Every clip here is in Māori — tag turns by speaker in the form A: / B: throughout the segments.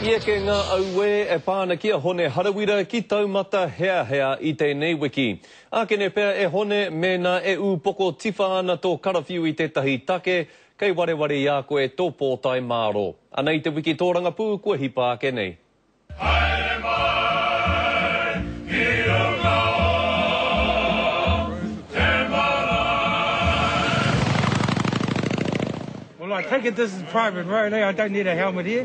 A: Ia ke ngā aue e pāna kia hone harawira ki taumata hea I tēnei wiki. Ākene pēr e hone me nā e poko tiwha ana tō karawhiu I tētahi take, kei wareware I a koe tō pōtai māro. Ana I te wiki tōranga pū, kua hipa ake nei.
B: Well, I take it this is private road, eh? I don't need a helmet here.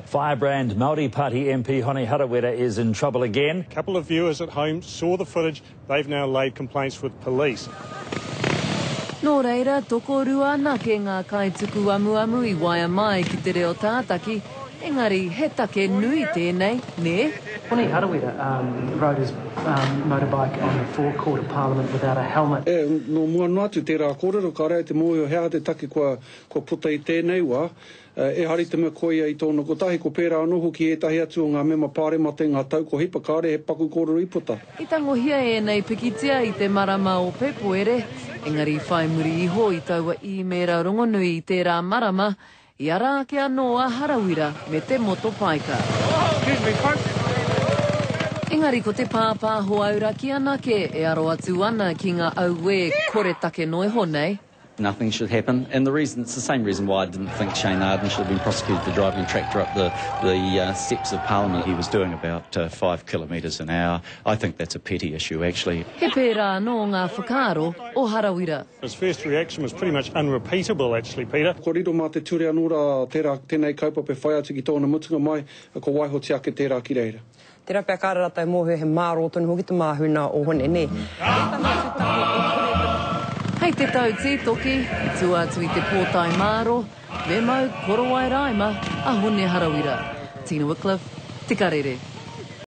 C: Firebrand Māori Party MP Hone Harawira is in trouble again.
D: A couple of viewers at home saw the footage. They've now laid complaints with police.
E: Nō reira, toko rua ana ke ngā kaituku amu I waia mai ki te reo tātaki. Engari, he take nui tēnei, ne?
F: Hone Harawira rode his motorbike on the forecourt of Parliament without a helmet.
G: No mua noatu tērā kōrero ka rea te mōhio hea te take kua puta I tēnei wā. E hari te mea koia I tōna kotahi ko pērā anoho ki e tahi atu o ngā mema pāre mate ngā tau ko hipa kāre he paku kōrero I puta.
E: I tangohia e nei pikitia I te marama o Pepo ere. Engari whai muri iho I taua I mera rongonui I tērā marama. I ara ke anoa Harawira me te moto paika.
B: Excuse me, folks.
E: Engari ko te pāpā hoaura ki ana ke e aro atu ana ki ngā aue kore take noi honei.
H: Nothing should happen, and it's the same reason why I didn't think Shane Arden should have been prosecuted for driving a tractor up the steps of Parliament.
I: He was doing about 5 kilometres an hour. I think that's a petty issue, actually.
E: He pērā no ngā whakaaro o Harawira.
D: His first reaction was pretty much unrepeatable, actually, Peter.
G: Ko riro mā te ture anora tēnei kaupapa whai atu ki tōna mutunga mai, ko waiho te ake tērā ki reira.
J: Tērā pia kārara tai mōhio he māro tonu hoki te māhuna o hone, ne?
E: Hei te tau tītoki, I tua atu I te pōtai māro, me mau korowai raima, a Hone Harawira. Tina Wycliffe, Te Karere.